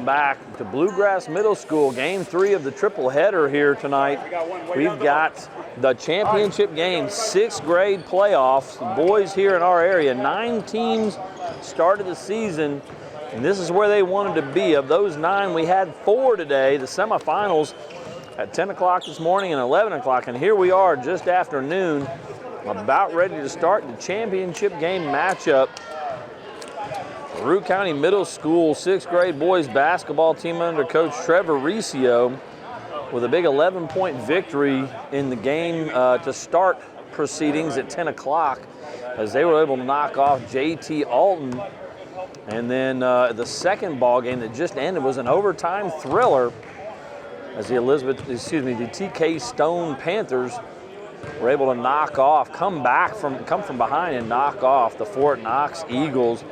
welcome back to Bluegrass Middle School, Game 3 of the triple header here tonight. We've got the championship game, 6th grade playoffs. The boys here in our area, 9 teams started the season, and this is where they wanted to be. Of those 9, we had 4 today. The semifinals at 10 o'clock this morning and 11 o'clock, and here we are just after noon, about ready to start the championship game matchup. Larue County Middle School 6th grade boys basketball team under Coach Trevor Riccio with a big 11-point victory in the game to start proceedings at 10 o'clock as they were able to knock off JT Alton. And then the second ball game that just ended was an overtime thriller as the TK Stone Panthers were able to come from behind and knock off the Fort Knox Eagles.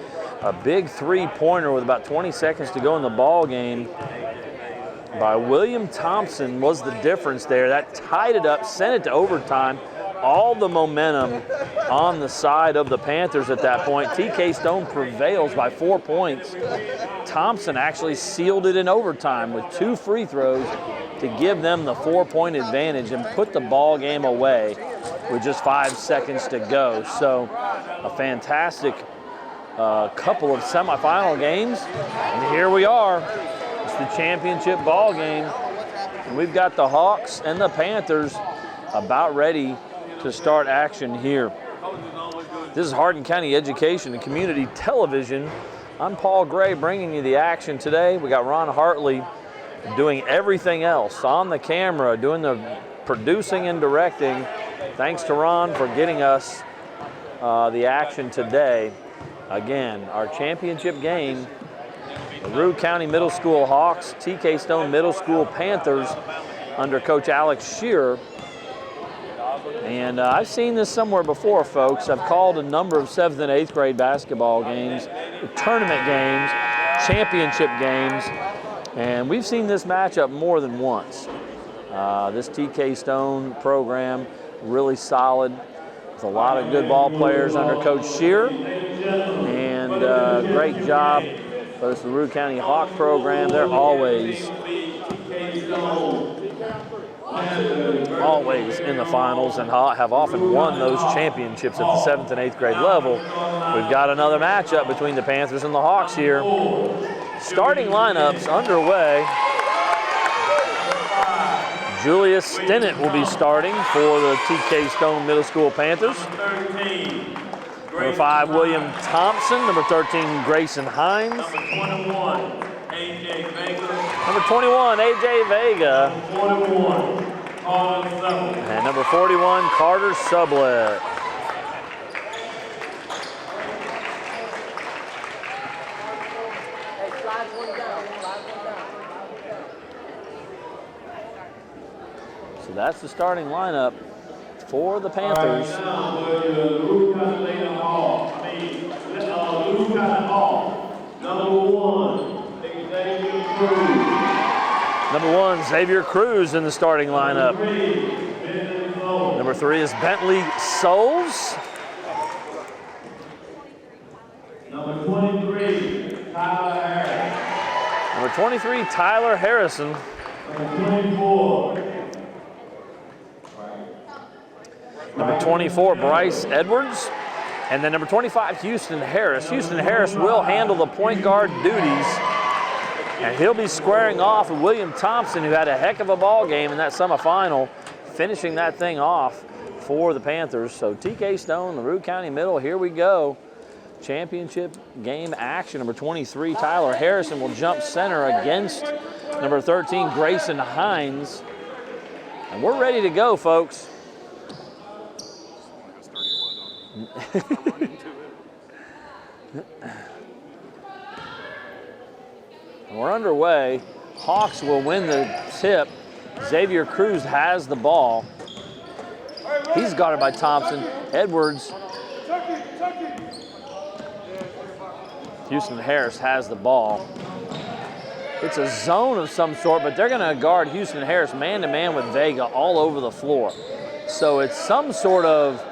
A big three-pointer with about 20 seconds to go in the ball game by William Thompson was the difference there. That tied it up, sent it to overtime. All the momentum on the side of the Panthers at that point. TK Stone prevails by 4 points. Thompson actually sealed it in overtime with 2 free throws to give them the 4-point advantage and put the ball game away with just 5 seconds to go. So a fantastic couple of semifinal games, and here we are. It's the championship ball game, and we've got the Hawks and the Panthers about ready to start action here. This is Hardin County Education and Community Television. I'm Paul Gray bringing you the action today. We got Ron Hartley doing everything else on the camera, doing the producing and directing. Thanks to Ron for getting us the action today. Again, our championship game, Larue County Middle School Hawks, TK Stone Middle School Panthers under Coach Alex Shearer. And I've seen this somewhere before, folks. I've called a number of 7th and 8th grade basketball games, tournament games, championship games, and we've seen this matchup more than once. This TK Stone program, really solid. A lot of good ball players under Coach Shearer, and great job for this Larue County Hawk program. They're always in the finals and have often won those championships at the 7th and 8th grade level. We've got another matchup between the Panthers and the Hawks here. Starting lineups underway. Julius Stinnett will be starting for the TK Stone Middle School Panthers. Number 5, William Thompson. Number 13, Grayson Hines. Number 21, A.J. Vega. And number 41, Carter Sublett. So that's the starting lineup for the Panthers. Number 1, Xavier Cruz in the starting lineup. Number 3 is Bentley Souls. Number 23, Tyler Harris. Number 23, Tyler Harrison. Number 24. Number 24, Bryce Edwards. And then number 25, Houston Harris. Houston Harris will handle the point guard duties, and he'll be squaring off with William Thompson, who had a heck of a ball game in that semifinal, finishing that thing off for the Panthers. So TK Stone, Larue County Middle, here we go. Championship game action. Number 23, Tyler Harrison will jump center against number 13, Grayson Hines. And we're ready to go, folks. We're underway. Hawks will win the tip. Xavier Cruz has the ball. He's guarded by Thompson. Edwards. Houston Harris has the ball. It's a zone of some sort, but they're going to guard Houston Harris man-to-man with Vega all over the floor. So it's some sort of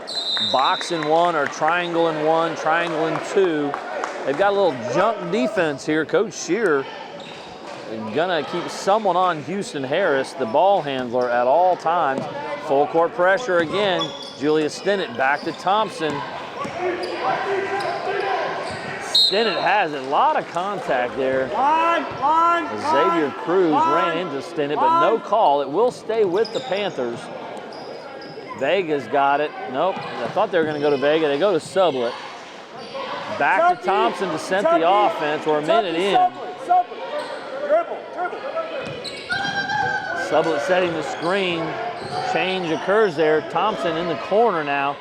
box in one or triangle in one, triangle in two. They've got a little junk defense here. Coach Shearer gonna keep someone on Houston Harris, the ball handler, at all times. Full court pressure again. Julius Stinnett back to Thompson. Stinnett has it. A lot of contact there. Xavier Cruz ran into Stinnett, but no call. It will stay with the Panthers. Vega's got it. Nope. I thought they were going to go to Vega. They go to Sublett. Back to Thompson to set the offense. We're a minute in. Sublett setting the screen. Change occurs there. Thompson in the corner now.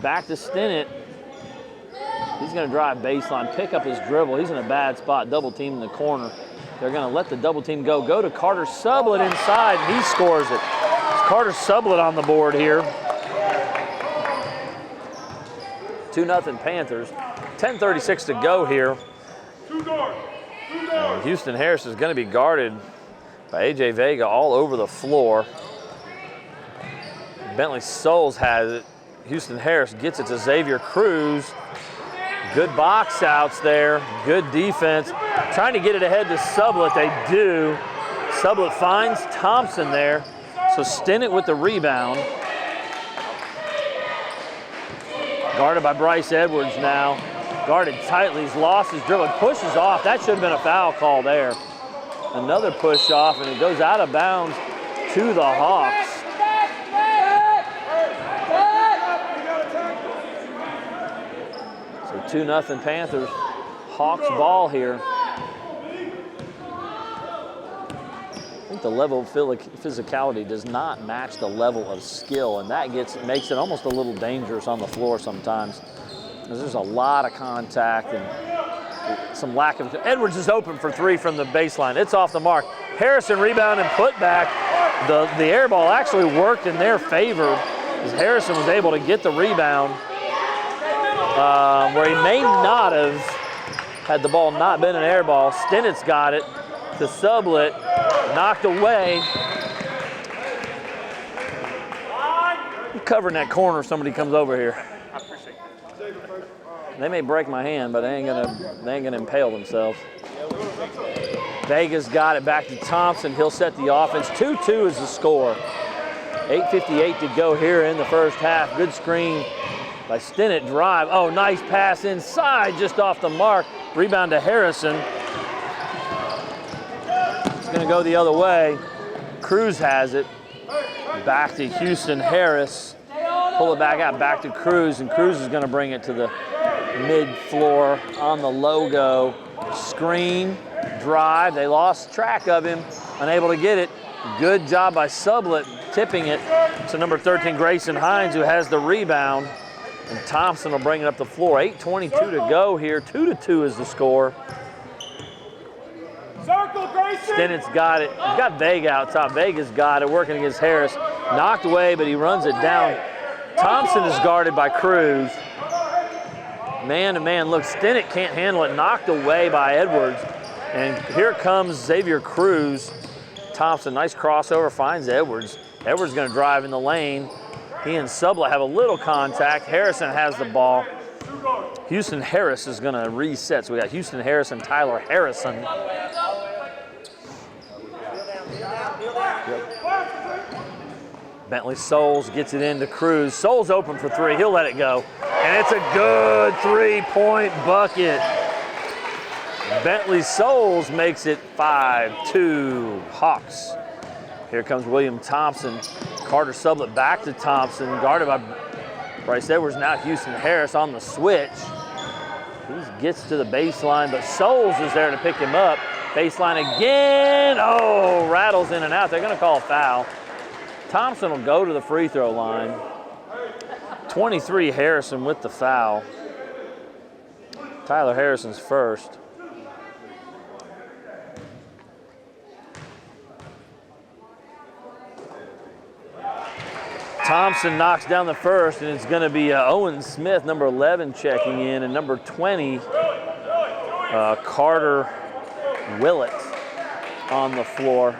Back to Stinnett. He's going to drive baseline, pick up his dribble. He's in a bad spot, double team in the corner. They're going to let the double team go. Go to Carter Sublett inside, and he scores it. It's Carter Sublett on the board here. 2-0 Panthers. 10:36 to go here. Houston Harris is going to be guarded by A.J. Vega all over the floor. Bentley Souls has it. Houston Harris gets it to Xavier Cruz. Good box outs there, good defense. Trying to get it ahead to Sublett, they do. Sublett finds Thompson there, so Stinnett with the rebound. Guarded by Bryce Edwards now. Guarded tightly, he's lost his dribble, pushes off. That should have been a foul call there. Another push off, and it goes out of bounds to the Hawks. So 2-0 Panthers. Hawks ball here. I think the level of physicality does not match the level of skill, and that makes it almost a little dangerous on the floor sometimes. There's a lot of contact and some lack of. Edwards is open for three from the baseline. It's off the mark. Harrison rebound and put back. The air ball actually worked in their favor as Harrison was able to get the rebound. Where he may not have, had the ball not been an air ball. Stinnett's got it to Sublett, knocked away. I'm covering that corner if somebody comes over here. I appreciate it. They may break my hand, but they ain't gonna impale themselves. Vega's got it back to Thompson. He'll set the offense. 2-2 is the score. 8:58 to go here in the first half. Good screen by Stinnett, drive. Oh, nice pass inside, just off the mark. Rebound to Harrison. It's going to go the other way. Cruz has it. Back to Houston Harris. Pull it back out, back to Cruz, and Cruz is going to bring it to the mid-floor on the logo. Screen, drive. They lost track of him, unable to get it. Good job by Sublett, tipping it to number 13, Grayson Hines, who has the rebound. And Thompson will bring it up the floor. 8:22 to go here. 2-2 is the score. Stinnett's got it. He's got Vega out top. Vega's got it, working against Harris. Knocked away, but he runs it down. Thompson is guarded by Cruz. Man to man, look, Stinnett can't handle it. Knocked away by Edwards. And here comes Xavier Cruz. Thompson, nice crossover, finds Edwards. Edwards gonna drive in the lane. He and Sublett have a little contact. Harrison has the ball. Houston Harris is going to reset. So we got Houston Harris and Tyler Harrison. Bentley Souls gets it into Cruz. Souls open for three. He'll let it go. And it's a good three-point bucket. Bentley Souls makes it 5-2 Hawks. Here comes William Thompson. Carter Sublett back to Thompson, guarded by Bryce Edwards. Now Houston Harris on the switch. He gets to the baseline, but Souls is there to pick him up. Baseline again. Oh, rattles in and out. They're going to call a foul. Thompson will go to the free throw line. 23 Harrison with the foul. Tyler Harrison's first. Thompson knocks down the first, and it's going to be Owen Smith, number 11, checking in, and number 20, Carter Willett on the floor.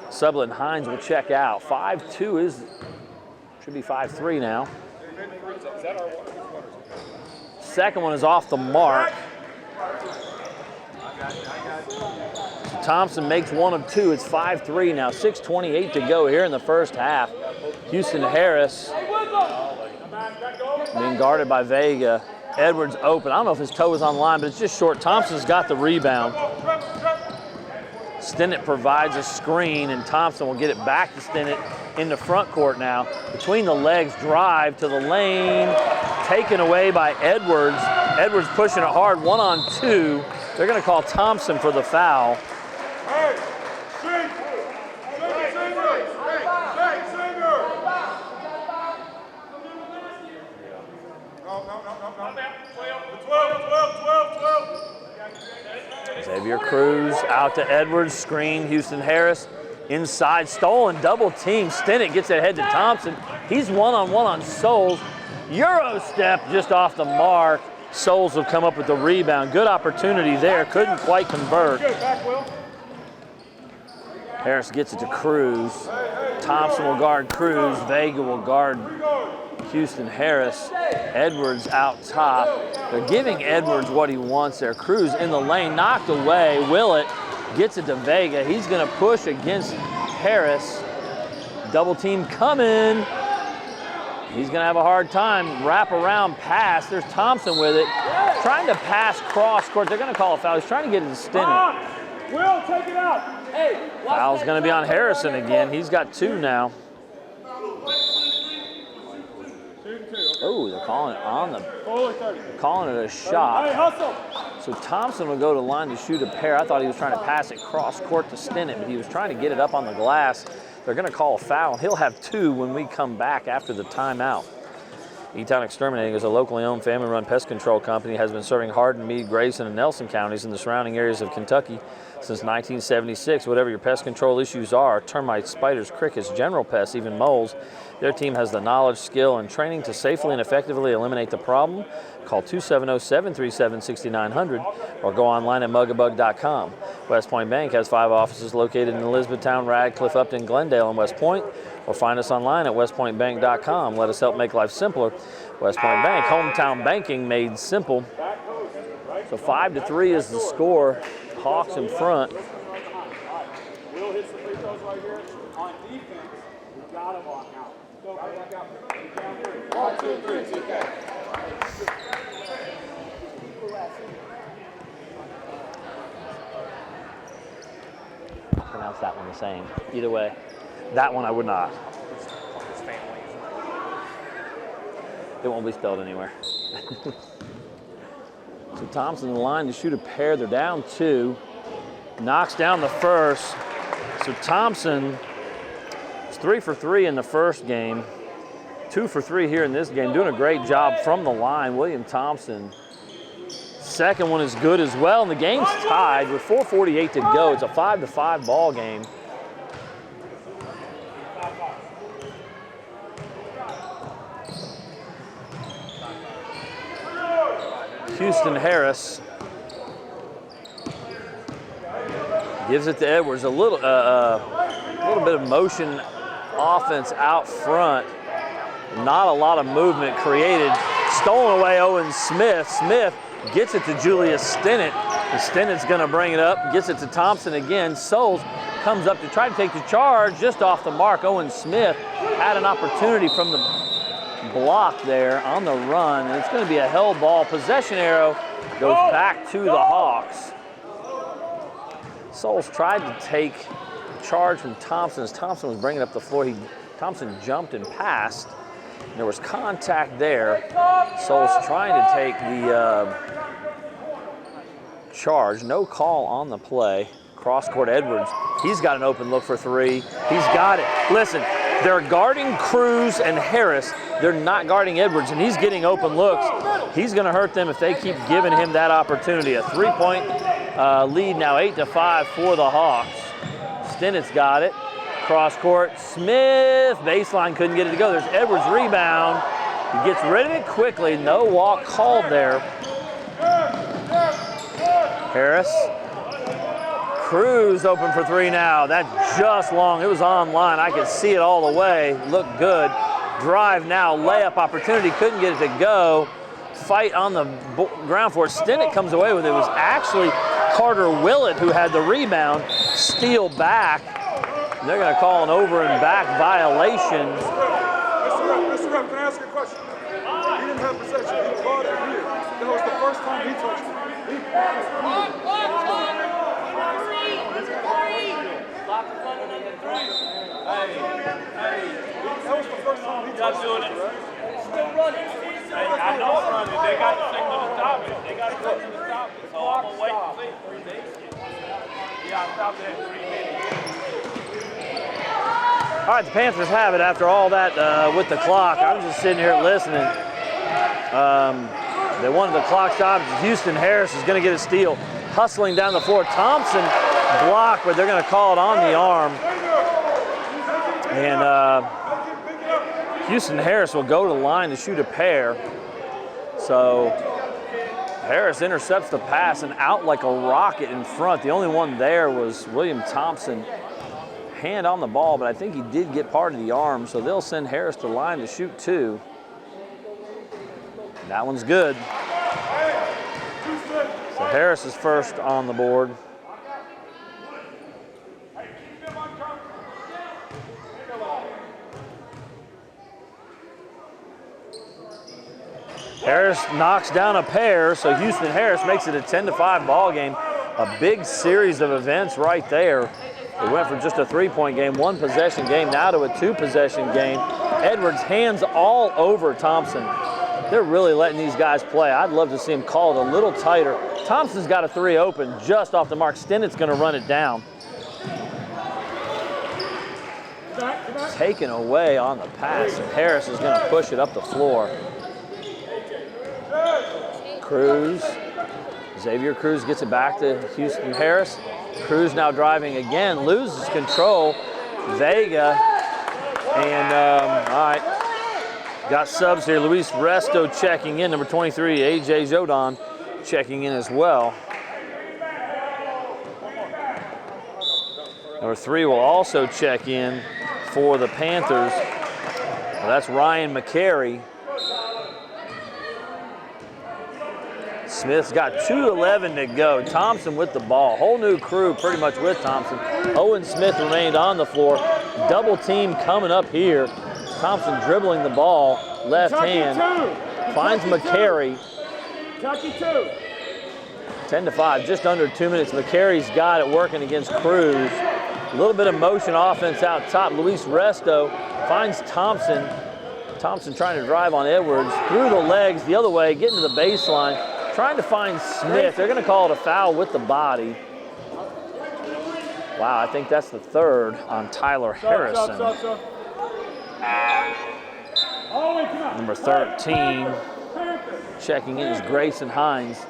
Sublett and Hines will check out. 5-2 should be 5-3 now. Second one is off the mark. Thompson makes one of two. It's 5-3 now, 6:28 to go here in the first half. Houston Harris being guarded by Vega. Edwards open. I don't know if his toe is on the line, but it's just short. Thompson's got the rebound. Stinnett provides a screen, and Thompson will get it back to Stinnett in the front court now. Between the legs, drive to the lane, taken away by Edwards. Edwards pushing it hard, 1-on-2. They're going to call Thompson for the foul. Xavier Cruz out to Edwards, screen, Houston Harris. Inside, stolen, double team. Stinnett gets it ahead to Thompson. He's 1-on-1 on Souls. Euro step just off the mark. Souls will come up with the rebound. Good opportunity there, couldn't quite convert. Harris gets it to Cruz. Thompson will guard Cruz. Vega will guard Houston Harris. Edwards out top. They're giving Edwards what he wants there. Cruz in the lane, knocked away. Willett gets it to Vega. He's going to push against Harris. Double team coming. He's going to have a hard time. Wrap around pass. There's Thompson with it. Trying to pass cross court. They're going to call a foul. He's trying to get it to Stinnett. Will, take it out. Hey, foul's going to be on Harrison again. He's got two now. Oh, they're calling it on the, calling it a shot. So Thompson will go to the line to shoot a pair. I thought he was trying to pass it cross court to Stinnett, but he was trying to get it up on the glass. They're going to call a foul. He'll have two when we come back after the timeout. E-Town Exterminating is a locally owned, family-run pest control company, has been serving Hardin, Meade, Grayson, and Nelson counties in the surrounding areas of Kentucky since 1976. Whatever your pest control issues are, termites, spiders, crickets, general pests, even moles, their team has the knowledge, skill, and training to safely and effectively eliminate the problem. Call 270-737-6900 or go online at mugabug.com. West Point Bank has 5 offices located in Elizabethtown, Radcliffe, Upton, Glendale, and West Point, or find us online at westpointbank.com. Let us help make life simpler. West Point Bank, hometown banking made simple. So 5-3 is the score. Hawks in front. Will hits the free throws right here. On defense, we got to walk out. Go back out. 1, 2, 3, TK. I'll pronounce that one the same. Either way. That one I would not. It won't be spelled anywhere. So Thompson in the line to shoot a pair. They're down 2. Knocks down the first. So Thompson is 3 for 3 in the first game. 2 for 3 here in this game. Doing a great job from the line. William Thompson. Second one is good as well. And the game's tied with 4:48 to go. It's a 5-5 ball game. Houston Harris gives it to Edwards. A little bit of motion offense out front. Not a lot of movement created. Stolen away Owen Smith. Smith gets it to Julius Stinnett. And Stinnett's going to bring it up. Gets it to Thompson again. Souls comes up to try to take the charge. Just off the mark. Owen Smith had an opportunity from the block there on the run, and it's going to be a held ball. Possession arrow goes back to the Hawks. Souls tried to take the charge from Thompson as Thompson was bringing up the floor. Thompson jumped and passed. And there was contact there. Souls trying to take the charge. No call on the play. Cross court Edwards. He's got an open look for 3. He's got it. Listen, they're guarding Cruz and Harris. They're not guarding Edwards, and he's getting open looks. He's going to hurt them if they keep giving him that opportunity. A 3-point lead now, 8-5 for the Hawks. Stinnett's got it. Cross court, Smith, baseline, couldn't get it to go. There's Edwards' rebound. He gets rid of it quickly. No walk called there. Harris. Cruz open for 3 now. That's just long. It was online. I could see it all the way. Looked good. Drive now. Layup opportunity. Couldn't get it to go. Fight on the ground for it. Stinnett comes away with it. It was actually Carter Willett, who had the rebound, steal back. They're going to call an over and back violation. Mr. Rep, can I ask you a question? He didn't have possession. He caught it here. That was the first time he touched it. That was the first time he touched it, right? Still running. I know it's running. They got the signal to stop it. They got the signal to stop it. So I'm going to wait and see. Yeah, I stopped it at 3 minutes. All right, the Panthers have it after all that with the clock. I'm just sitting here listening. They wanted the clock stopped. Houston Harris is going to get a steal. Hustling down the floor. Thompson blocked, but they're going to call it on the arm. And Houston Harris will go to the line to shoot a pair. So Harris intercepts the pass and out like a rocket in front. The only one there was William Thompson. Hand on the ball, but I think he did get part of the arm, so they'll send Harris to the line to shoot 2. That one's good. So Harris is first on the board. Harris knocks down a pair, so Houston Harris makes it a 10-5 ball game. A big series of events right there. It went from just a 3-point game, 1-possession game, now to a 2-possession game. Edwards hands all over Thompson. They're really letting these guys play. I'd love to see him call it a little tighter. Thompson's got a 3 open just off the mark. Stenett's going to run it down. Taken away on the pass, and Harris is going to push it up the floor. Cruz. Xavier Cruz gets it back to Houston Harris. Cruz now driving again, loses control. Vega, and all right, got subs here. Luis Resto checking in, number 23, AJ Jodon checking in as well. Number 3 will also check in for the Panthers. Well, that's Ryan McCary. Smith's got 2:11 to go. Thompson with the ball. Whole new crew pretty much with Thompson. Owen Smith remained on the floor. Double team coming up here. Thompson dribbling the ball, left hand. Finds McCary. 10-5, just under 2 minutes. McCary's got it working against Cruz. A little bit of motion offense out top. Luis Resto finds Thompson. Thompson trying to drive on Edwards. Through the legs the other way, getting to the baseline. Trying to find Smith. They're going to call it a foul with the body. Wow, I think that's the 3rd on Tyler Harrison. Number 13 checking in is Grayson Hines.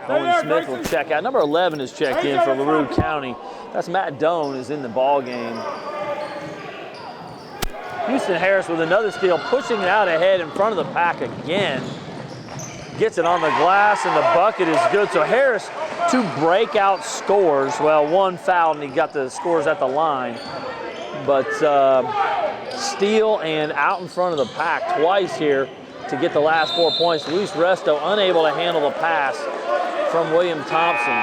Owen Smith will check out. Number 11 is checked in for Larue County. That's Matt Doan is in the ball game. Houston Harris with another steal, pushing it out ahead in front of the pack again. Gets it on the glass, and the bucket is good. So Harris, 2 breakout scores. Well, 1 foul, and he got the scores at the line. But steal and out in front of the pack twice here to get the last 4 points. Luis Resto unable to handle the pass from William Thompson.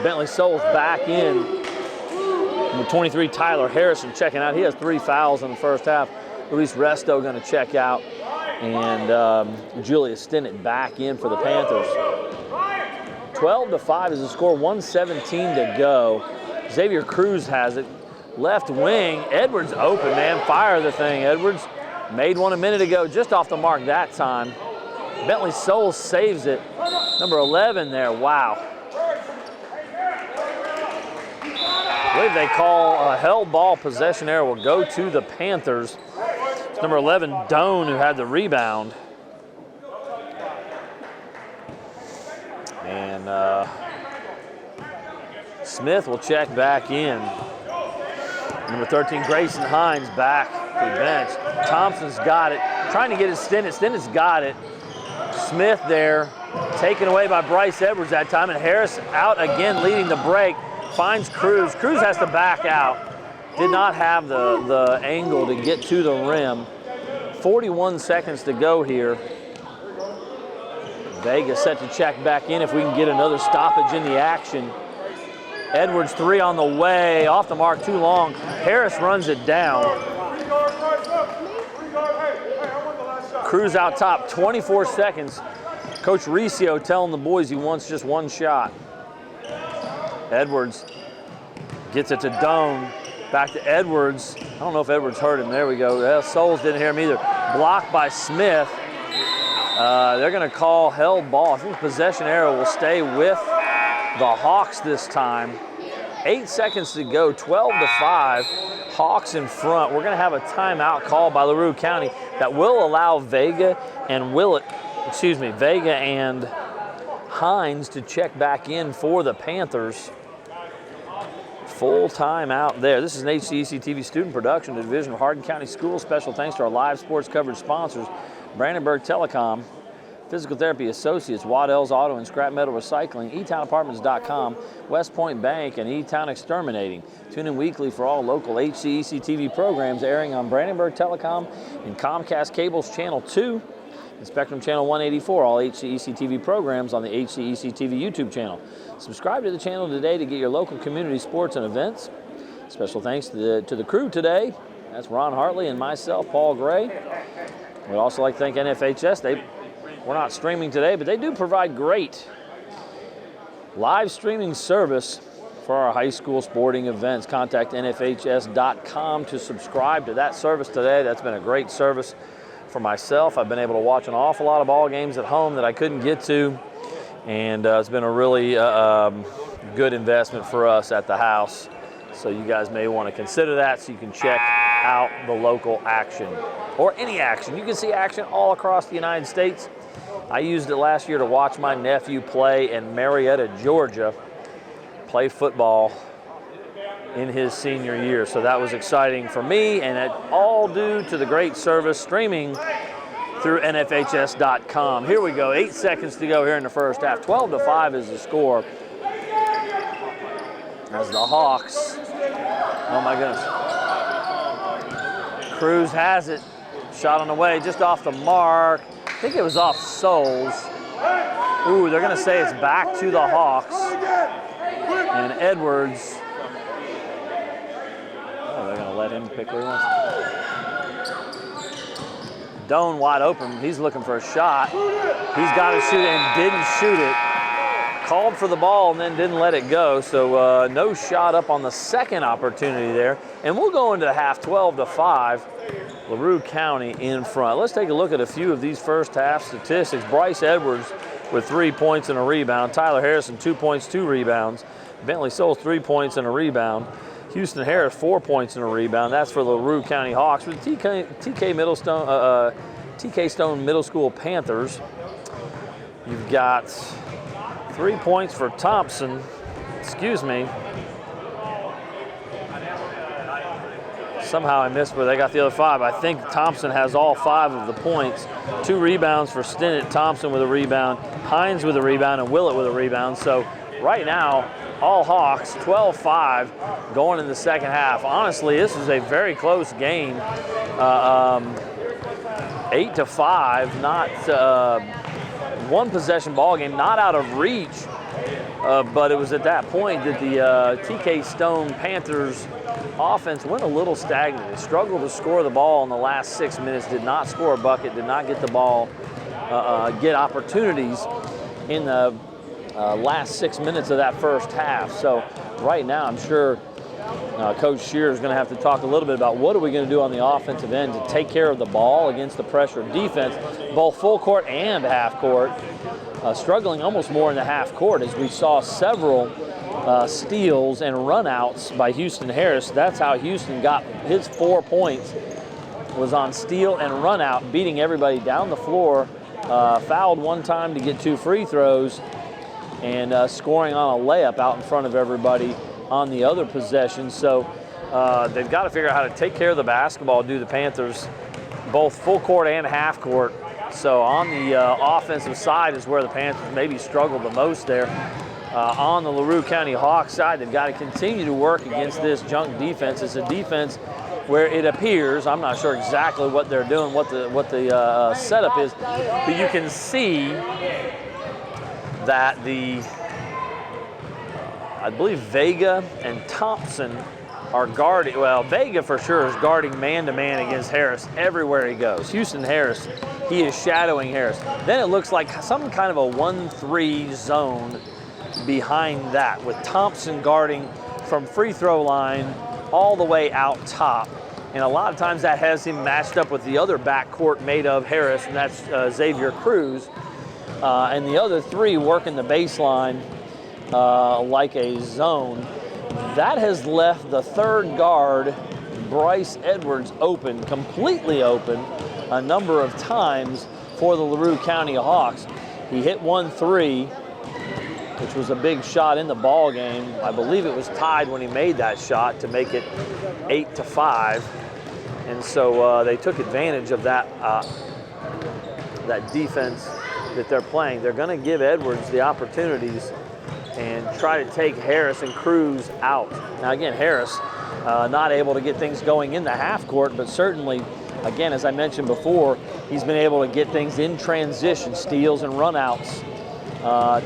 Bentley Souls back in. Number 23, Tyler Harrison checking out. He has 3 fouls in the first half. Luis Resto going to check out. And Julius Stennett back in for the Panthers. 12-5 is the score, 1:17 to go. Xavier Cruz has it. Left wing, Edwards open, man. Fire the thing, Edwards. Made one a minute ago, just off the mark that time. Bentley Souls saves it. Number 11 there, wow. I believe they call a held ball possession error will go to the Panthers. It's number 11, Doan, who had the rebound. And Smith will check back in. Number 13, Grayson Hines back to the bench. Thompson's got it, trying to get his Stennett. Stennett's got it. Smith there, taken away by Bryce Edwards that time, and Harris out again leading the break. Finds Cruz. Cruz has to back out. Did not have the angle to get to the rim. 41 seconds to go here. Vega set to check back in if we can get another stoppage in the action. Edwards 3 on the way, off the mark too long. Harris runs it down. Cruz out top, 24 seconds. Coach Riccio telling the boys he wants just one shot. Edwards gets it to Doan. Back to Edwards. I don't know if Edwards heard him. There we go. Well, Souls didn't hear him either. Blocked by Smith. They're going to call held ball. I think possession arrow will stay with the Hawks this time. 8 seconds to go, 12-5. Hawks in front. We're going to have a timeout called by Larue County that will allow Vega and Hines to check back in for the Panthers. Full timeout there. This is an HCEC-TV student production, the division of Hardin County Schools. Special thanks to our live sports coverage sponsors, Brandenburg Telecom, Physical Therapy Associates, Waddell's Auto and Scrap Metal Recycling, eTownApartments.com, West Point Bank, and eTown Exterminating. Tune in weekly for all local HCEC-TV programs airing on Brandenburg Telecom and Comcast Cable's Channel 2 and Spectrum Channel 184, all HCEC-TV programs on the HCEC-TV YouTube channel. Subscribe to the channel today to get your local community sports and events. Special thanks to the crew today. That's Ron Hartley and myself, Paul Gray. We'd also like to thank NFHS. We're not streaming today, but they do provide great live streaming service for our high school sporting events. Contact NFHS.com to subscribe to that service today. That's been a great service for myself. I've been able to watch an awful lot of ball games at home that I couldn't get to, and it's been a really good investment for us at the house. So you guys may want to consider that so you can check out the local action or any action. You can see action all across the United States. I used it last year to watch my nephew play in Marietta, Georgia, play football in his senior year. So that was exciting for me, and it all due to the great service streaming through NFHS.com. Here we go, 8 seconds to go here in the first half. 12-5 is the score. As the Hawks, oh my goodness. Cruz has it, shot on the way, just off the mark. I think it was off Souls. Ooh, they're gonna say it's back to the Hawks. And Edwards, they're gonna let him pick where he wants. Doan wide open, he's looking for a shot. He's got to shoot it and didn't shoot it. Called for the ball and then didn't let it go, so no shot up on the second opportunity there. And we'll go into half 12-5. Larue County in front. Let's take a look at a few of these first half statistics. Bryce Edwards with 3 points and a rebound. Tyler Harrison, 2 points, 2 rebounds. Bentley Souls, 3 points and a rebound. Houston Harris, 4 points and a rebound. That's for the Larue County Hawks. With TK Stone Middle School Panthers, you've got 3 points for Thompson. Excuse me. Somehow I missed where they got the other 5. I think Thompson has all 5 of the points. 2 rebounds for Stinnett, Thompson with a rebound, Hines with a rebound, and Willett with a rebound. So right now, all Hawks, 12-5 going in the second half. Honestly, this is a very close game. 8-5, not one possession ball game, not out of reach. But it was at that point that the TK Stone Panthers offense went a little stagnant. They struggled to score the ball in the last 6 minutes, did not score a bucket, did not get the ball, get opportunities in the last 6 minutes of that first half. So right now, I'm sure Coach Shearer is going to have to talk a little bit about what are we going to do on the offensive end to take care of the ball against the pressure of defense, both full court and half court. Struggling almost more in the half court as we saw several steals and runouts by Houston Harris. That's how Houston got his 4 points, was on steal and run out, beating everybody down the floor, fouled one time to get 2 free throws, and scoring on a layup out in front of everybody on the other possession. So they've got to figure out how to take care of the basketball, do the Panthers, both full court and half court. So on the offensive side is where the Panthers maybe struggled the most there. On the Larue County Hawks side, they've got to continue to work against this junk defense. It's a defense where it appears, I'm not sure exactly what they're doing, what the setup is, but you can see that I believe Vega and Thompson are guarding. Well, Vega for sure is guarding man-to-man against Harris everywhere he goes. Houston Harris, he is shadowing Harris. Then it looks like some kind of a 1-3 zone behind that, with Thompson guarding from free throw line all the way out top. And a lot of times that has him matched up with the other backcourt made of Harris, and that's Xavier Cruz. And the other three working the baseline like a zone. That has left the third guard, Bryce Edwards, open, completely open, a number of times for the Larue County Hawks. He hit 1-3, which was a big shot in the ball game. I believe it was tied when he made that shot to make it 8-5. And so they took advantage of that defense that they're playing. They're going to give Edwards the opportunities and try to take Harris and Cruz out. Now again, Harris not able to get things going in the half court, but certainly, again, as I mentioned before, he's been able to get things in transition, steals and runouts,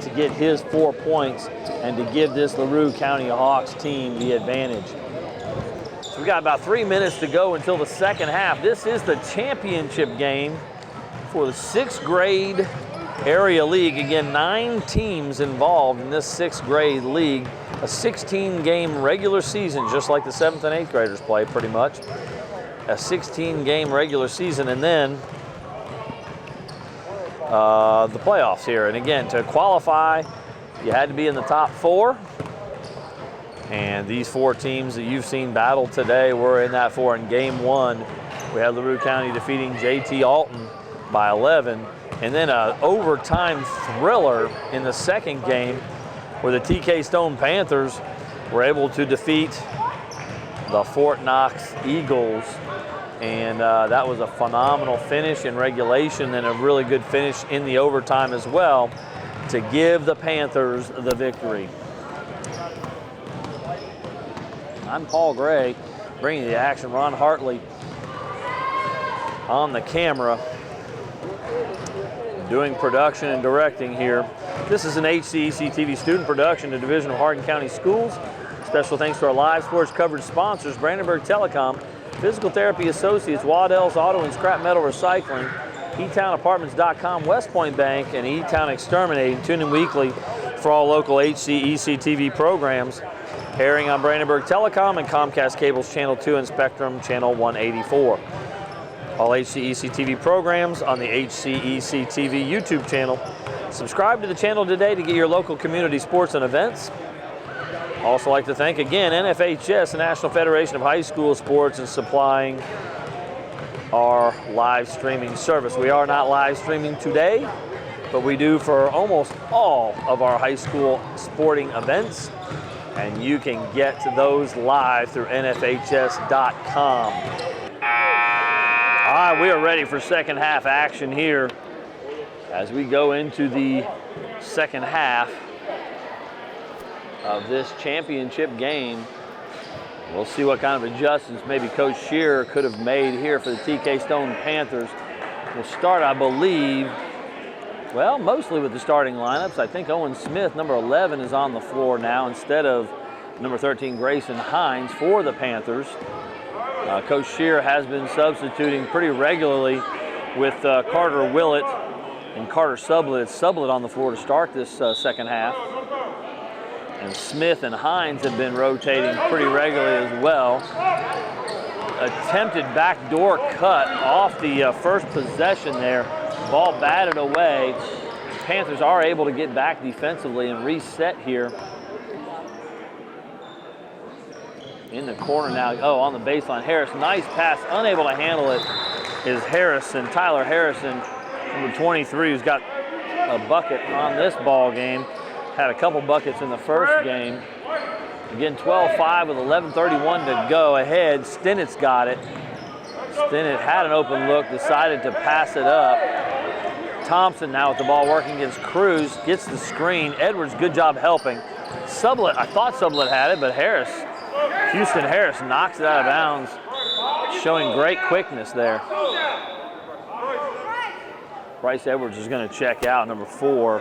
to get his 4 points and to give this Larue County Hawks team the advantage. So we've got about 3 minutes to go until the second half. This is the championship game for the 6th grade area league. Again, 9 teams involved in this 6th grade league. A 16-game regular season, just like the 7th and 8th graders play pretty much. A 16-game regular season, and then the playoffs here. And again, to qualify, you had to be in the top 4. And these 4 teams that you've seen battle today were in that 4. In game 1, we had Larue County defeating J.T. Alton by 11. And then an overtime thriller in the second game where the TK Stone Panthers were able to defeat the Fort Knox Eagles. And that was a phenomenal finish in regulation and a really good finish in the overtime as well to give the Panthers the victory. I'm Paul Gray, bringing the action. Ron Hartley on the camera, doing production and directing here. This is an HCEC-TV student production, the Division of Hardin County Schools. Special thanks to our live sports coverage sponsors, Brandenburg Telecom, Physical Therapy Associates, Waddell's Auto and Scrap Metal Recycling, eTownApartments.com, West Point Bank, and eTown Exterminating. Tune in weekly for all local HCEC-TV programs, airing on Brandenburg Telecom and Comcast Cable's Channel 2 and Spectrum Channel 184. All HCEC-TV programs on the HCEC-TV YouTube channel. Subscribe to the channel today to get your local community sports and events. Also like to thank again NFHS, the National Federation of High School Sports, and supplying our live streaming service. We are not live streaming today, but we do for almost all of our high school sporting events, and you can get to those live through NFHS.com. All right, we are ready for second half action here as we go into the second half of this championship game. We'll see what kind of adjustments maybe Coach Shearer could have made here for the TK Stone Panthers. We'll start, I believe, well, mostly with the starting lineups. I think Owen Smith, number 11, is on the floor now instead of number 13, Grayson Hines, for the Panthers. Coach Shearer has been substituting pretty regularly with Carter Willett and Carter Sublett. It's Sublett on the floor to start this second half. And Smith and Hines have been rotating pretty regularly as well. Attempted backdoor cut off the first possession there. Ball batted away. Panthers are able to get back defensively and reset here. In the corner now, on the baseline, Harris, nice pass, unable to handle it is Harrison, Tyler Harrison, number 23, who's got a bucket on this ball game. Had a couple buckets in the first game. Again, 12-5 with 11:31 to go ahead. Stinnet's got it. Stinnett had an open look, decided to pass it up. Thompson now with the ball working against Cruz, gets the screen. Edwards, good job helping. Sublett, I thought Sublett had it, but Houston Harris knocks it out of bounds showing great quickness there. Bryce Edwards is going to check out, number 4.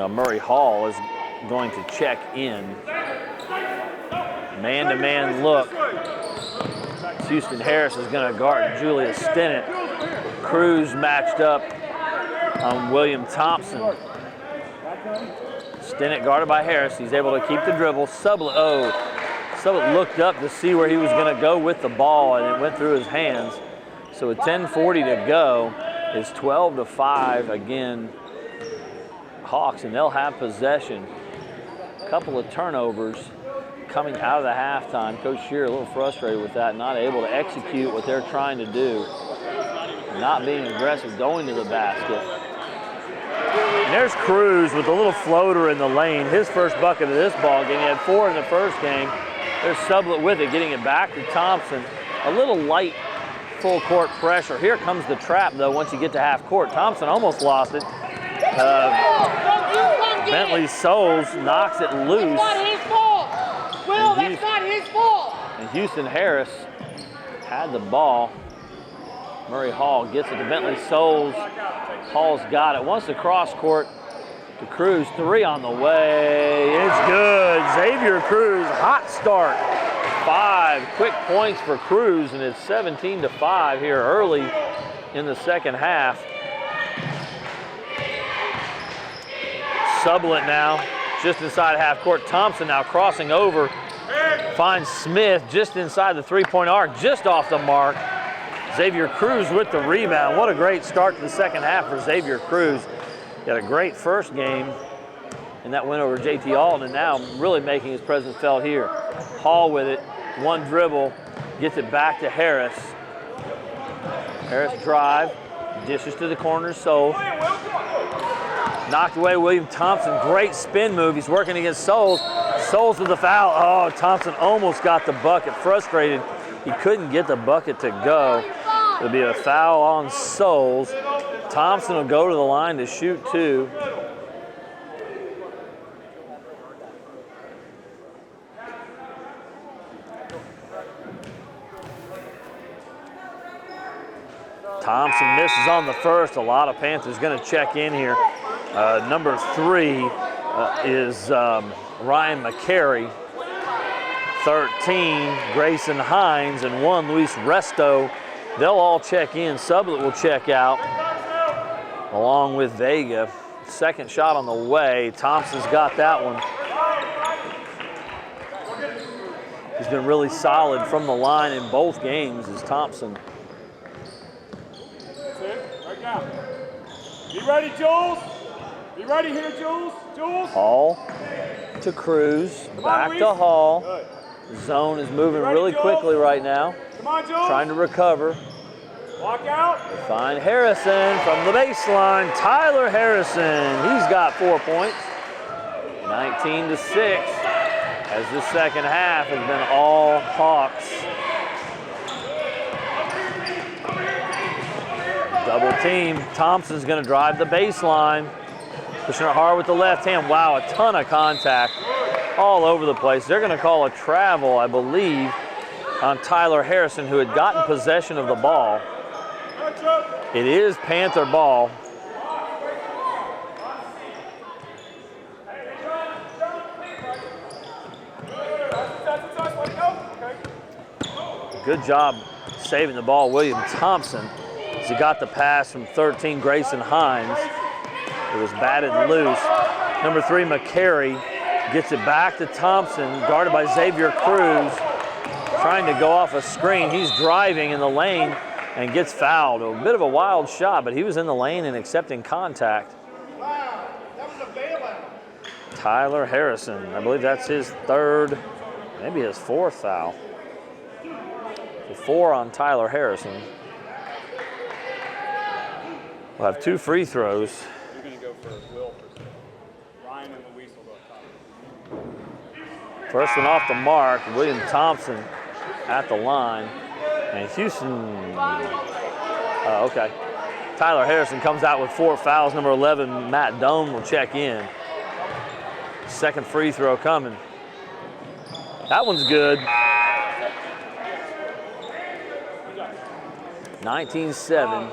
Murray Hall is going to check in. Man-to-man look. Houston Harris is going to guard Julius Stinnett. Cruz matched up on William Thompson. Stinnett guarded by Harris. He's able to keep the dribble. Sublett looked up to see where he was going to go with the ball, and it went through his hands. So with 10:40 to go, it's 12-5 again. Hawks, and they'll have possession. A couple of turnovers coming out of the halftime. Coach Shearer a little frustrated with that, not able to execute what they're trying to do. Not being aggressive, going to the basket. And there's Cruz with a little floater in the lane. His first bucket of this ball game. He had 4 in the first game. There's Sublett with it, getting it back to Thompson. A little light full court pressure. Here comes the trap, though, once you get to half court. Thompson almost lost it. Bentley Souls knocks it loose. That's not his fault. Will, that's not his fault. And Houston Harris had the ball. Murray Hall gets it to Bentley Souls. Hall's got it. Wants to cross court to Cruz. 3 on the way. It's good. Xavier Cruz, hot start. 5 quick points for Cruz, and it's 17-5 here early in the second half. Sublett now, just inside half court. Thompson now crossing over, finds Smith just inside the 3-point arc, just off the mark. Xavier Cruz with the rebound. What a great start to the second half for Xavier Cruz. He had a great first game, and that win over JT Alton, and now really making his presence felt here. Hall with it, 1 dribble, gets it back to Harris. Harris drive, dishes to the corner, Souls. Knocked away William Thompson, great spin move. He's working against Souls. Souls with the foul. Oh, Thompson almost got the bucket. Frustrated, he couldn't get the bucket to go. It'll be a foul on Souls. Thompson will go to the line to shoot 2. Thompson misses on the first. A lot of Panthers going to check in here. Number 3 is Ryan McCary. 13, Grayson Hines, and 1, Luis Resto. They'll all check in. Sublett will check out along with Vega. Second shot on the way. Thompson's got that one. He's been really solid from the line in both games as Thompson. That's it, right now. Be ready, Jules. Be ready here, Jules. Jules. Hall to Cruz, back to Hall. Good. Zone is moving really quickly right now. Come on, Jules. Trying to recover. Walk out. Find Harrison from the baseline. Tyler Harrison, he's got 4 points. 19-6, as the second half has been all Hawks. Double team. Thompson's going to drive the baseline. Pushing it hard with the left hand. Wow, a ton of contact all over the place. They're going to call a travel, I believe, on Tyler Harrison, who had gotten possession of the ball. It is Panther ball. Good job saving the ball, William Thompson, as he got the pass from 13, Grayson Hines. It was batted loose. Number 3, McCary gets it back to Thompson, guarded by Xavier Cruz, trying to go off a screen. He's driving in the lane and gets fouled. A bit of a wild shot, but he was in the lane and accepting contact. Wow, that was a bailout. Tyler Harrison, I believe that's his 3rd, maybe his 4th foul. So 4 on Tyler Harrison. We'll have 2 free throws. You're going to go for Will for Ryan and Luis will go top. First one off the mark, William Thompson at the line. And Houston, okay. Tyler Harrison comes out with 4 fouls. Number 11, Matt Doan will check in. Second free throw coming. That one's good. 19-7.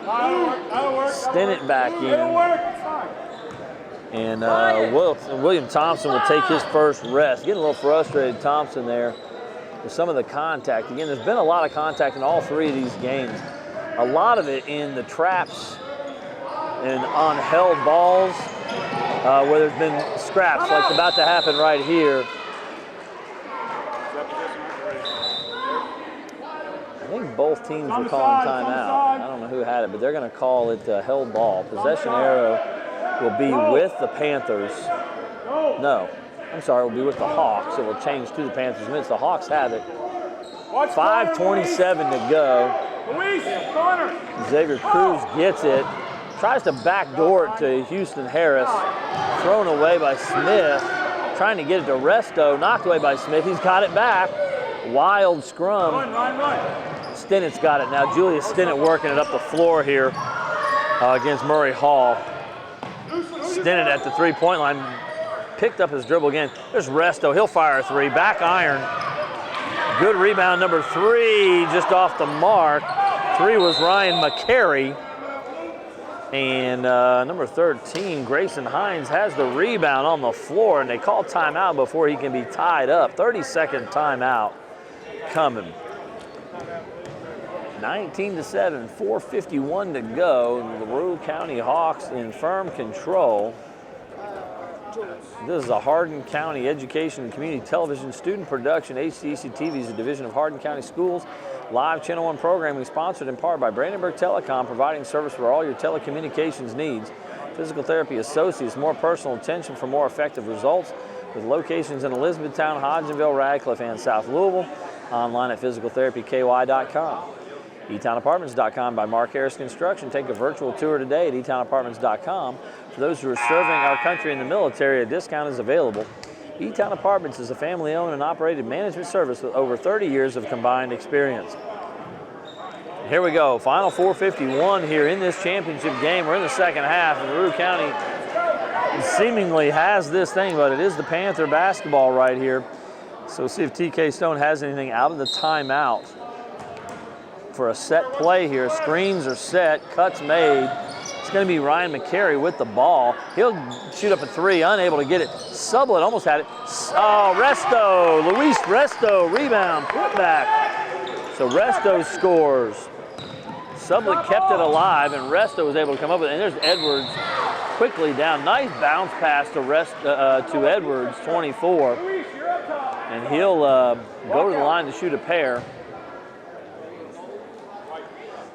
That'll work. Stennett back It'll in. work. It's fine. And William Thompson will take his first rest. Getting a little frustrated, Thompson, there with some of the contact. Again, there's been a lot of contact in all three of these games. A lot of it in the traps and on held balls where there's been scraps, like about to happen right here. I think both teams were calling timeout. I don't know who had it, but they're going to call it a held ball. Possession arrow will be with the Panthers. No, I'm sorry, it will be with the Hawks. It will change to the Panthers' minutes. The Hawks have it. 5:27 to go. Xavier Cruz gets it. Tries to backdoor it to Houston Harris. Thrown away by Smith. Trying to get it to Resto. Knocked away by Smith. He's got it back. Wild scrum. Stennett's got it now. Julius Stennett working it up the floor here against Murray Hall. Stennett at the three-point line. Picked up his dribble again. There's Resto. He'll fire a three. Back iron. Good rebound, number 3, just off the mark. 3 was Ryan McCary. And number 13, Grayson Hines, has the rebound on the floor, and they call timeout before he can be tied up. 30-second timeout coming. 19-7, 4:51 to go. The Larue County Hawks in firm control. This is a Hardin County Education and Community Television student production. HCEC-TV is a division of Hardin County Schools. Live Channel 1 programming sponsored in part by Brandenburg Telecom, providing service for all your telecommunications needs. Physical therapy associates, more personal attention for more effective results, with locations in Elizabethtown, Hodgenville, Radcliffe, and South Louisville. Online at physicaltherapyky.com. eTownApartments.com by Mark Harris Construction. Take a virtual tour today at eTownApartments.com. For those who are serving our country in the military, a discount is available. E-Town Apartments is a family-owned and operated management service with over 30 years of combined experience. Here we go, final 4:51 here in this championship game. We're in the second half, and Larue County seemingly has this thing, but it is the Panther basketball right here. So we'll see if TK Stone has anything out of the timeout for a set play here. Screens are set, cuts made. It's going to be Ryan McCary with the ball. He'll shoot up a 3, unable to get it. Sublett almost had it. Oh, Resto, Luis Resto, rebound, put back. So Resto scores. Sublett kept it alive, and Resto was able to come up with it. And there's Edwards quickly down. Nice bounce pass to Edwards, 24. And he'll go to the line to shoot a pair.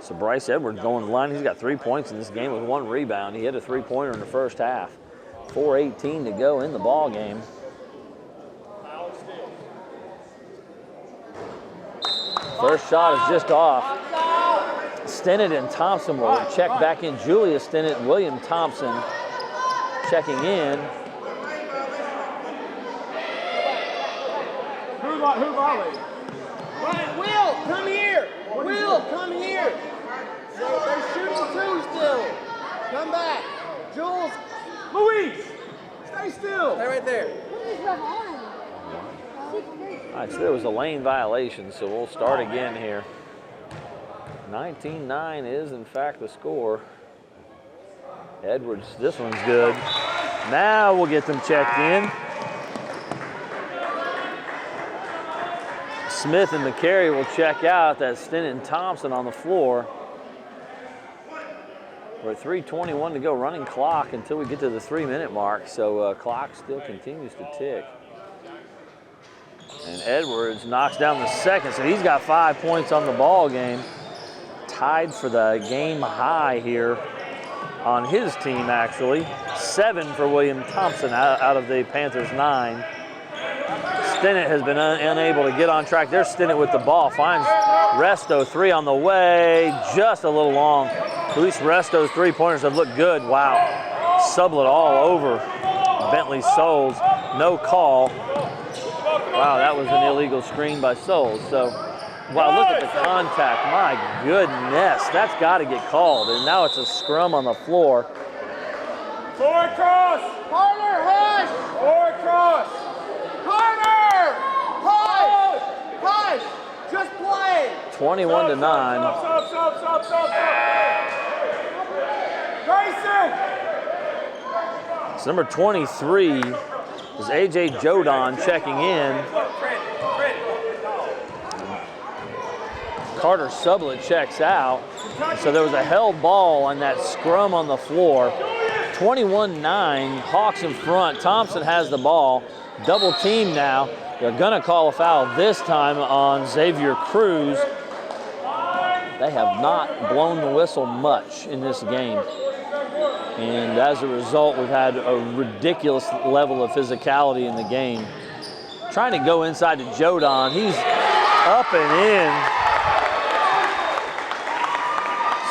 So Bryce Edwards going to the line. He's got 3 points in this game with 1 rebound. He hit a 3-pointer in the first half. 4:18 to go in the ball game. First shot is just off. Stennett and Thompson will check back in. Julius Stennett and William Thompson checking in. Who volleyed? Will, come here. Will, come here. They're shooting 2 still. Come back. Jules. Luis, stay still. Stay right there. All right, so there was a lane violation, so we'll start again here. 19-9 is, in fact, the score. Edwards, this one's good. Now we'll get them checked in. Smith and McCary will check out. That's Stennett and Thompson on the floor. We're at 3:21 to go, running clock until we get to the 3-minute mark, so clock still continues to tick. And Edwards knocks down the second, so he's got 5 points on the ball game. Tied for the game high here on his team, actually. 7 for William Thompson out of the Panthers' 9. Stennett has been unable to get on track. There's Stennett with the ball, finds Resto, 3 on the way, just a little long. Luis Resto's 3-pointers have looked good. Wow, Sublett all over Bentley Souls, no call. Wow, that was an illegal screen by Souls. So, wow, look at the contact. My goodness, that's got to get called. And now it's a scrum on the floor. Forward cross. Carter, hush. Forward cross. Carter, hush. Hush. Just play. 21 to 9. Grayson! So number 23 is A.J. Jodon checking in. Carter Sublett checks out. So there was a held ball on that scrum on the floor. 21-9, Hawks in front. Thompson has the ball. Double team now. They're gonna call a foul this time on Xavier Cruz. They have not blown the whistle much in this game. And as a result, we've had a ridiculous level of physicality in the game. Trying to go inside to Jodon. He's up and in.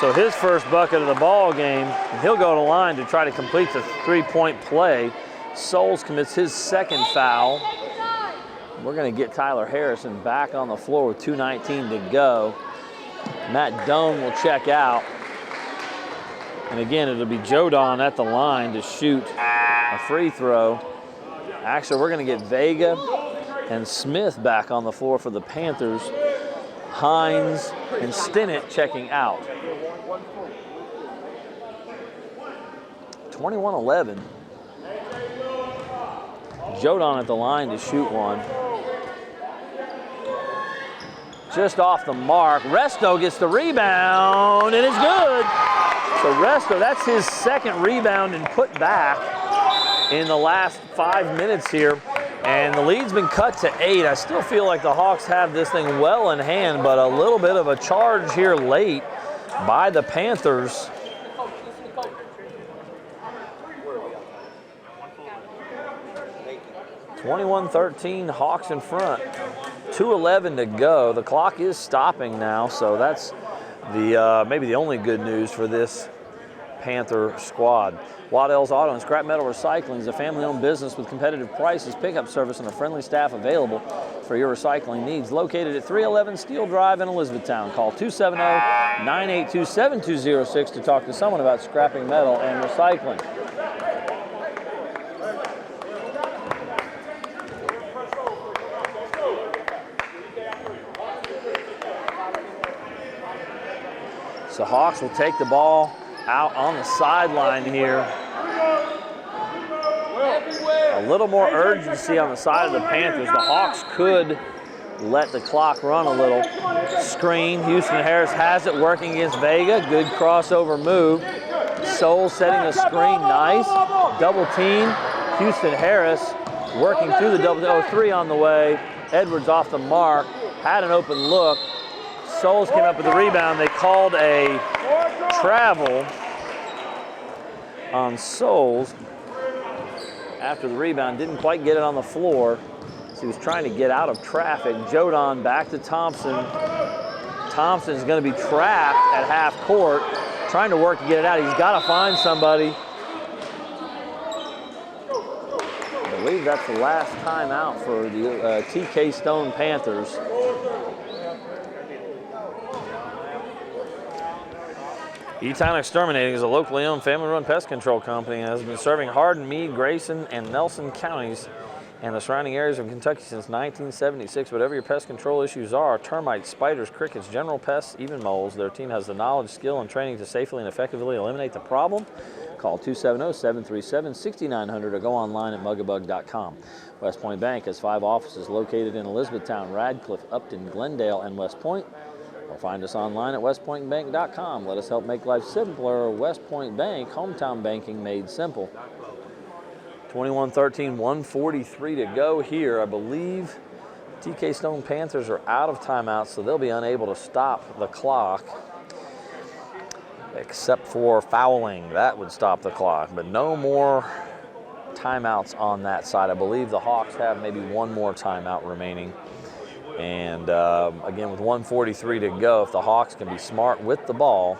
So his first bucket of the ball game, and he'll go to the line to try to complete the three-point play. Souls commits his second foul. We're going to get Tyler Harrison back on the floor with 2:19 to go. Matt Doan will check out. And again, it'll be Jodon at the line to shoot a free throw. Actually, we're going to get Vega and Smith back on the floor for the Panthers. Hines and Stinnett checking out. 21-11. Jodon at the line to shoot one. Just off the mark. Resto gets the rebound, and it's good. So Resto, that's his second rebound and put back in the last 5 minutes here. And the lead's been cut to 8. I still feel like the Hawks have this thing well in hand, but a little bit of a charge here late by the Panthers. (21-13), Hawks in front. 2:11 to go. The clock is stopping now, so that's the maybe the only good news for this Panther squad. Waddell's Auto and Scrap Metal Recycling is a family-owned business with competitive prices, pickup service, and a friendly staff available for your recycling needs. Located at 311 Steel Drive in Elizabethtown. Call 270-982-7206 to talk to someone about scrapping metal and recycling. So Hawks will take the ball out on the sideline here. A little more urgency on the side of the Panthers. The Hawks could let the clock run a little. Screen, Houston Harris has it, working against Vega. Good crossover move. Soul setting a screen, nice. Double team, Houston Harris working through the double. Oh, three on the way. Edwards off the mark, had an open look. Souls came up with the rebound. They called a travel on Souls after the rebound. Didn't quite get it on the floor. So he was trying to get out of traffic. Jodon back to Thompson. Thompson's going to be trapped at half court, trying to work to get it out. He's got to find somebody. I believe that's the last timeout for the TK Stone Panthers. E-Town Exterminating is a locally owned family-run pest control company and has been serving Hardin, Meade, Grayson, and Nelson counties and the surrounding areas of Kentucky since 1976. Whatever your pest control issues are, termites, spiders, crickets, general pests, even moles, their team has the knowledge, skill, and training to safely and effectively eliminate the problem. Call 270-737-6900 or go online at mugabug.com. West Point Bank has 5 offices located in Elizabethtown, Radcliffe, Upton, Glendale, and West Point. Or find us online at westpointbank.com. Let us help make life simpler. West Point Bank, hometown banking made simple. 21-13, 1:43 to go here. I believe TK Stone Panthers are out of timeouts, so they'll be unable to stop the clock, except for fouling. That would stop the clock, but no more timeouts on that side. I believe the Hawks have maybe one more timeout remaining. And again, with 1:43 to go, if the Hawks can be smart with the ball,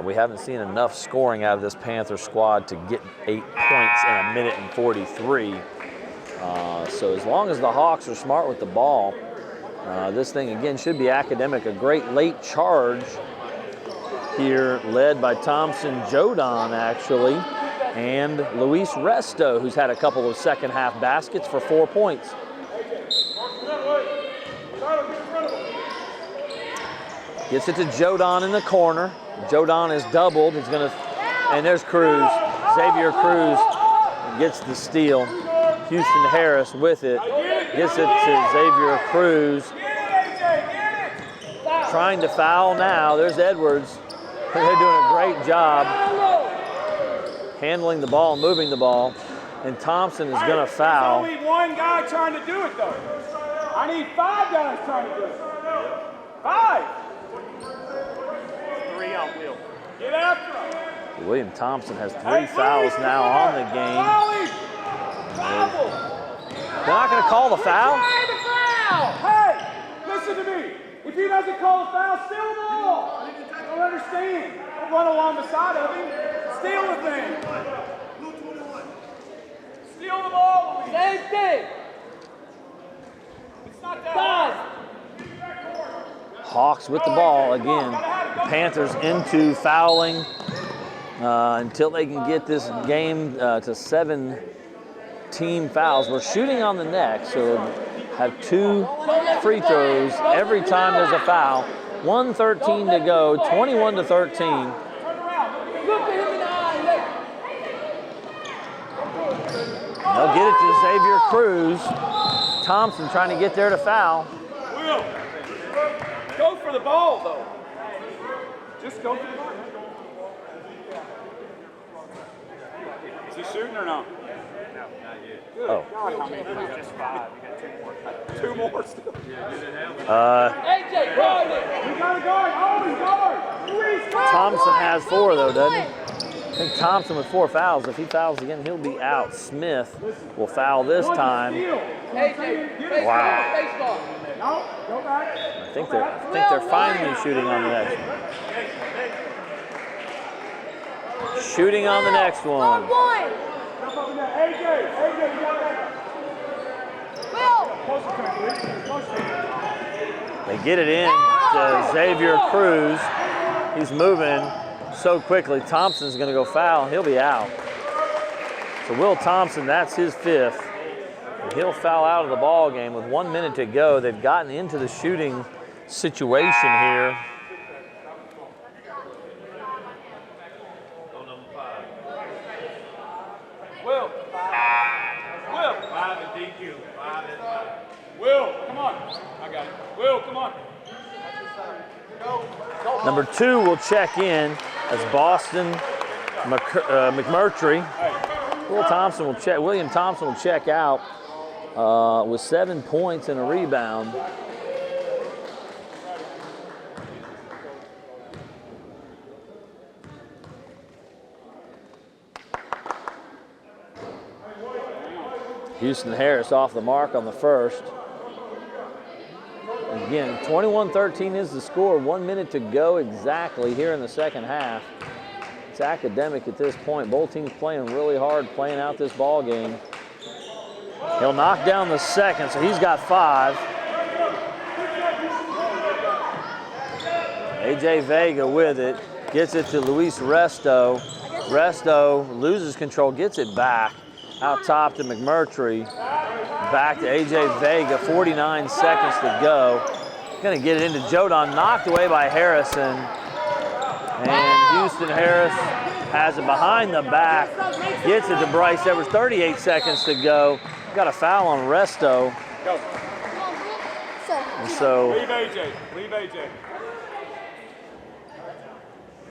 we haven't seen enough scoring out of this Panther squad to get 8 points in a minute and 43. So as long as the Hawks are smart with the ball, this thing again should be academic. A great late charge here, led by Thompson Jodon actually, and Luis Resto, who's had a couple of second half baskets for 4 points. Gets it to Jodon in the corner. Jodon is doubled. He's gonna, and there's Cruz. Xavier Cruz gets the steal. Houston Harris with it. Gets it to Xavier Cruz. Trying to foul now. There's Edwards. They're doing a great job handling the ball, moving the ball. And Thompson is going to foul. There's only one guy trying to do it, though. I need 5 guys trying to do it. 5. 3 on Will. Get after him. William Thompson has 3 fouls now on the game. They're not going to call the foul? Hey, listen to me. If he doesn't call the foul, steal the ball. I don't understand. Don't run along the side of him. Steal the thing. Steal the ball. Same thing. It's not that hard. Hawks with the ball again. Panthers into fouling until they can get this game to 7 team fouls. We're shooting on the neck, so have 2 free throws every time there's a foul. 1:13 to go, 21 to 13. Look at him in the eye. They'll get it to Xavier Cruz. Thompson trying to get there to foul. Will, go for the ball, though. Just go for the ball. Is he shooting or not? Oh. God, how many? Just 5. You got 2 more. 2 more still. AJ, guard it. You got to guard. Always guard. Luis, guard. Thompson has 4 though, doesn't he? I think Thompson with 4 fouls. If he fouls again, he'll be out. Smith will foul this time. AJ, Wow. baseball. No, go back. I think they're finally shooting on the next one. Shooting on the next one. Jump up in there. AJ, you got that. Closer to him, Luis. Closer to him. They get it in to Xavier Cruz. He's moving so quickly. Thompson's going to go foul. He'll be out. So Will Thompson, that's his 5th. And he'll foul out of the ball game with 1 minute to go. They've gotten into the shooting situation here. Will. 5 and DQ. 5 and 5. Will, come on. I got it. Will, come on. Number 2 will check in as Boston McMurtry. William Thompson will check out with 7 points and a rebound. Houston Harris off the mark on the first. Again, 21-13 is the score. 1 minute to go exactly here in the second half. It's academic at this point. Both teams playing really hard, playing out this ball game. He'll knock down the second, so he's got 5. AJ Vega with it, gets it to Luis Resto. Resto loses control, gets it back. Out top to McMurtry. Back to AJ Vega, 49 seconds to go. Gonna get it into Jodon, knocked away by Harrison. And Houston Harris has it behind the back. Gets it to Bryce Edwards, 38 seconds to go. Got a foul on Resto. Go. And so Leave AJ. Leave AJ.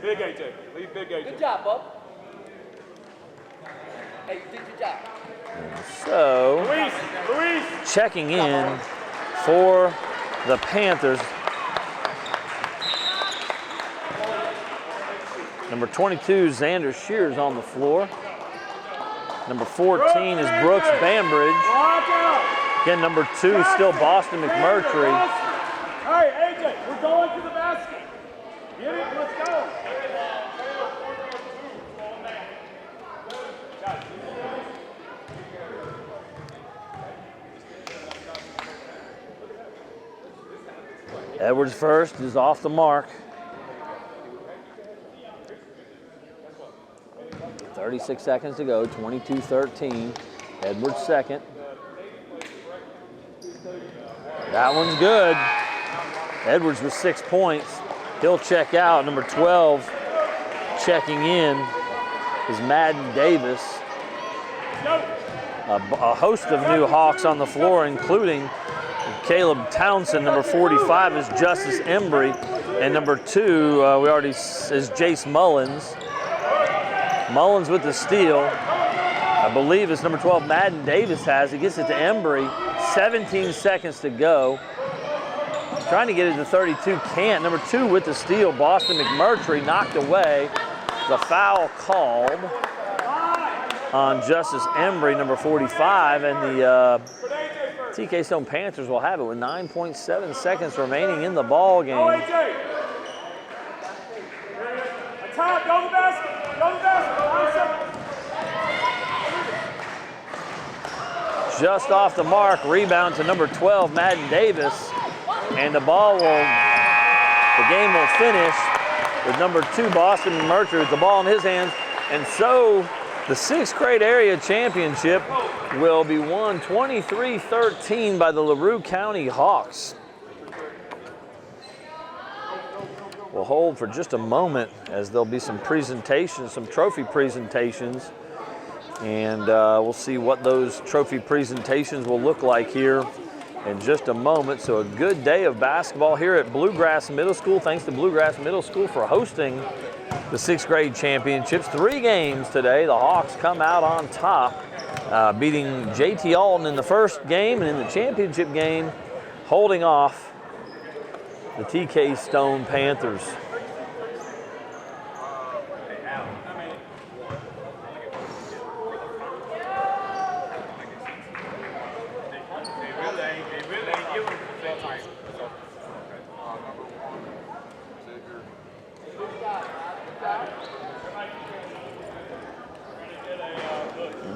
Big AJ. Leave big AJ. Good job, Bob. Hey, you did your job. So, Luis. checking in for the Panthers. Number 22, Xander Shears on the floor. Number 14 is Brooks Bambridge. Watch out. Again, number 2 still Boston McMurtry. Hey, AJ, we're going to the basket. Get it, let's go. Edwards first is off the mark. 36 seconds to go, 22-13. Edwards second. That one's good. Edwards with 6 points. He'll check out. Number 12 checking in is Madden Davis. A host of new Hawks on the floor, including Caleb Townsend. Number 45 is Justice Embry. And number 2, is Jace Mullins. Mullins with the steal. I believe it's number 12, Madden Davis has. He gets it to Embry. 17 seconds to go. Trying to get it to 32, can't. Number 2 with the steal, Boston McMurtry, knocked away. The foul called on Justice Embry, number 45, and the TK Stone Panthers will have it with 9.7 seconds remaining in the ball game. Attack, go to the basket, go to the basket. Just off the mark, rebound to number 12, Madden Davis, and the game will finish with number 2, Boston McMurtry, with the ball in his hands. And so the 6th grade area championship will be won 23-13 by the Larue County Hawks. We'll hold for just a moment as there'll be some presentations, some trophy presentations, and we'll see what those trophy presentations will look like here in just a moment. So a good day of basketball here at Bluegrass Middle School. Thanks to Bluegrass Middle School for hosting the 6th grade championships. 3 games today. The Hawks come out on top, beating JT Alton in the first game, and in the championship game, holding off the TK Stone Panthers.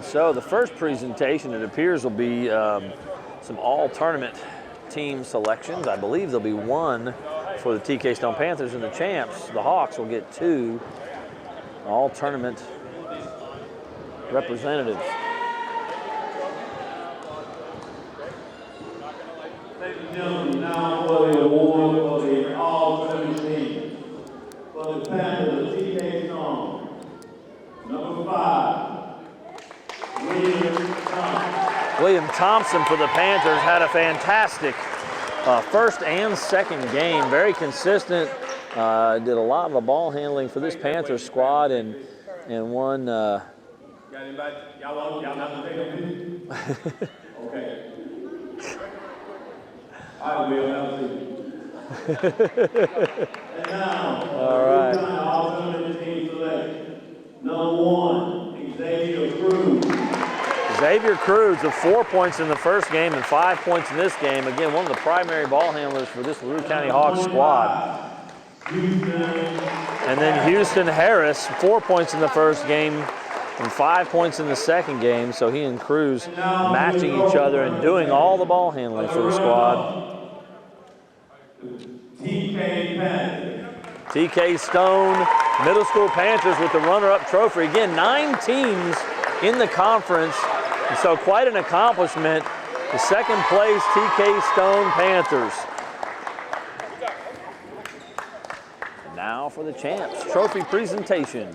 So the first presentation, it appears, will be some all-tournament team selections. I believe there'll be 1 for the TK Stone Panthers, and the champs, the Hawks, will get 2 all-tournament representatives. Ladies and gentlemen, now for the award for the all-tournament team. For the Panthers of TK Stone, number 5. William Thompson for the Panthers had a fantastic first and second game. Very consistent. Did a lot of the ball handling for this Panthers squad, and won. Got anybody? Y'all not gonna take a picture? Okay. I will. I'll see you. And now, all right. All-tournament team selection. Number 1, Xavier Cruz. Xavier Cruz with 4 points in the first game and 5 points in this game. Again, one of the primary ball handlers for this Larue County Hawks squad. And then Houston Harris, 4 points in the first game and 5 points in the second game. So he and Cruz matching each other and doing all the ball handling for the squad. TK Stone Middle School Panthers with the runner-up trophy. Again, 9 teams in the conference, and so quite an accomplishment. The second place TK Stone Panthers. And now for the champs trophy presentation.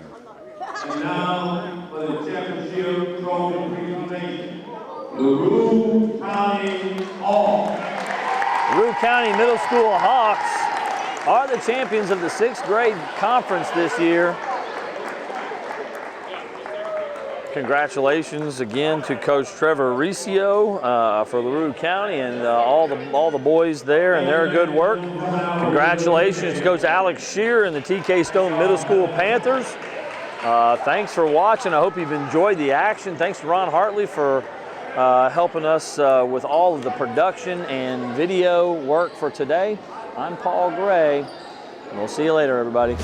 And now for the championship trophy presentation, Larue County Hawks. Larue County Middle School Hawks are the champions of the 6th grade conference this year. Congratulations again to Coach Trevor Riccio for Larue County and all the boys there and their good work. Congratulations to Coach Alex Shear and the TK Stone Middle School Panthers. Thanks for watching. I hope you've enjoyed the action. Thanks to Ron Hartley for helping us with all of the production and video work for today. I'm Paul Gray, and we'll see you later, everybody.